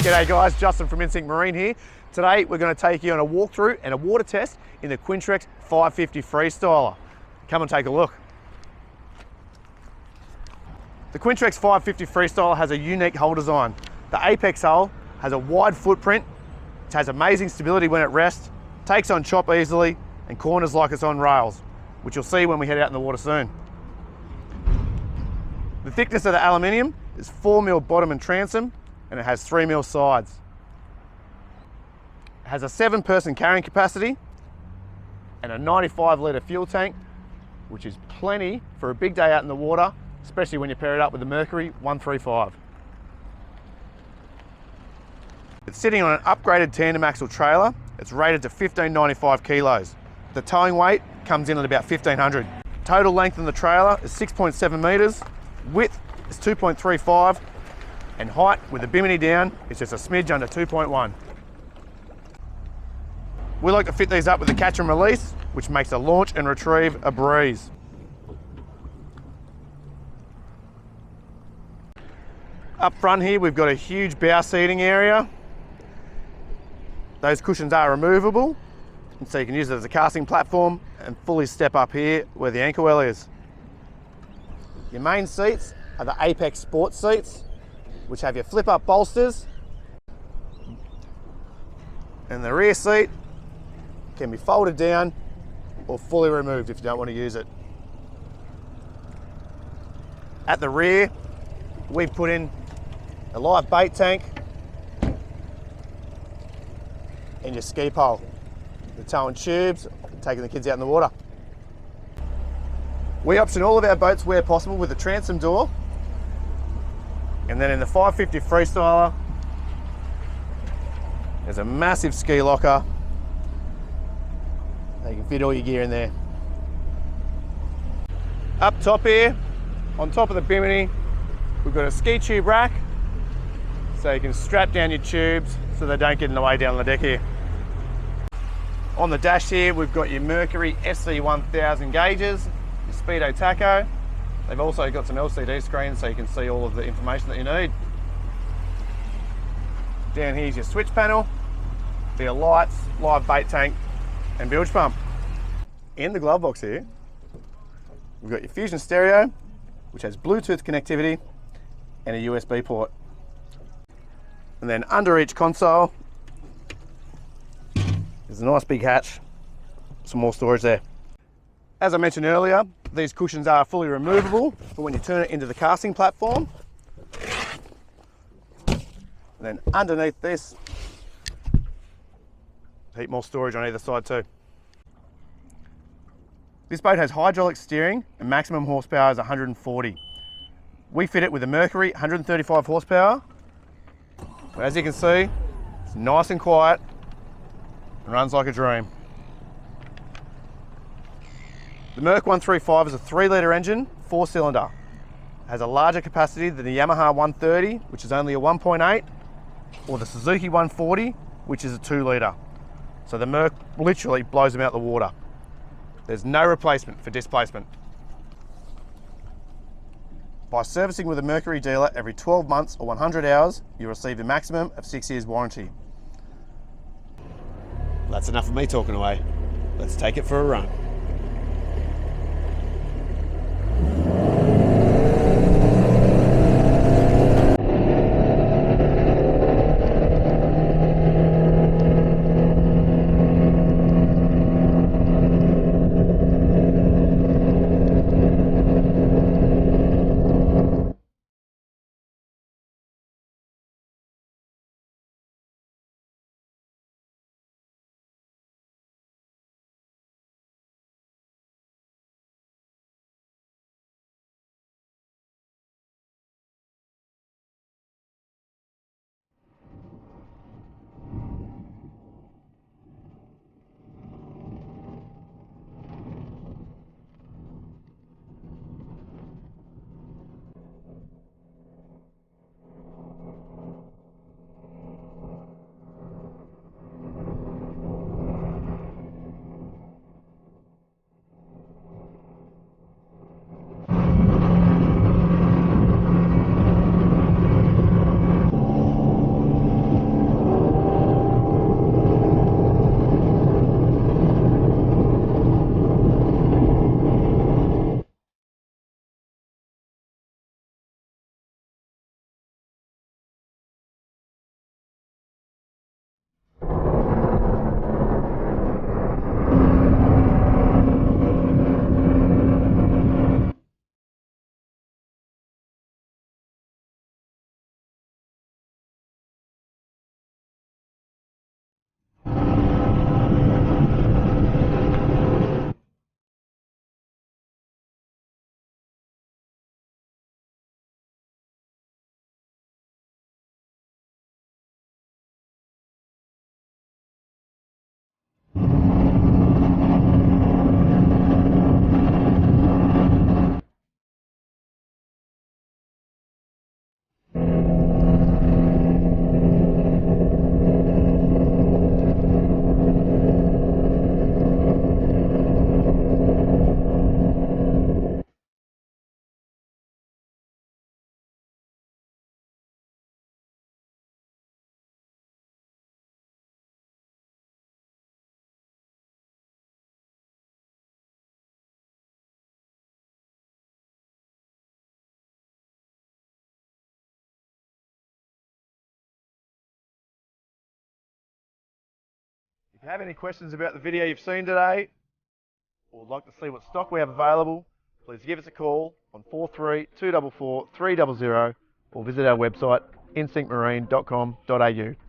G'day guys, Justin from Instinct Marine here. Today we're going to take you on a walkthrough and a water test in the Quintrex 550 Freestyler. Come and take a look. The Quintrex 550 Freestyler has a unique hull design. The apex hull has a wide footprint, it has amazing stability when at rest, takes on chop easily, and corners like it's on rails, which you'll see when we head out in the water soon. The thickness of the aluminium is 4mm bottom and transom, and it has 3mm sides. It has a 7-person carrying capacity and a 95-litre fuel tank, which is plenty for a big day out in the water, especially when you pair it up with the Mercury 135. It's sitting on an upgraded tandem axle trailer. It's rated to 1595 kilos. The towing weight comes in at about 1500. Total length in the trailer is 6.7 metres, width is 2.35, and height with the bimini down is just a smidge under 2.1. We like to fit these up with a catch and release, which makes the launch and retrieve a breeze. Up front here, we've got a huge bow seating area. Those cushions are removable, and so you can use it as a casting platform and fully step up here where the anchor well is. Your main seats are the Apex Sports seats, which have your flip-up bolsters, and the rear seat can be folded down or fully removed if you don't want to use it. At the rear, we've put in a live bait tank and your ski pole. You're towing tubes, taking the kids out in the water. We option all of our boats where possible with a transom door. And then in the 550 Freestyler, there's a massive ski locker. You can fit all your gear in there. Up top here, on top of the bimini, we've got a ski tube rack, so you can strap down your tubes so they don't get in the way down the deck here. On the dash here, we've got your Mercury SC1000 gauges, your Speedo tacho. They've also got some LCD screens so you can see all of the information that you need. Down here's your switch panel, for your lights, live bait tank, and bilge pump. In the glove box here, we've got your Fusion stereo, which has Bluetooth connectivity and a USB port. And then under each console, there's a nice big hatch, some more storage there. As I mentioned earlier, these cushions are fully removable for when you turn it into the casting platform. And then underneath this, heap more storage on either side too. This boat has hydraulic steering and maximum horsepower is 140. We fit it with a Mercury 135 horsepower. But as you can see, it's nice and quiet and runs like a dream. The Merc 135 is a 3-litre engine, 4-cylinder. It has a larger capacity than the Yamaha 130, which is only a 1.8, or the Suzuki 140, which is a 2-litre. So the Merc literally blows them out the water. There's no replacement for displacement. By servicing with a Mercury dealer every 12 months or 100 hours, you receive a maximum of 6 years warranty. That's enough of me talking away. Let's take it for a run. If you have any questions about the video you've seen today, or would like to see what stock we have available, please give us a call on 43 244 300 or visit our website instinctmarine.com.au.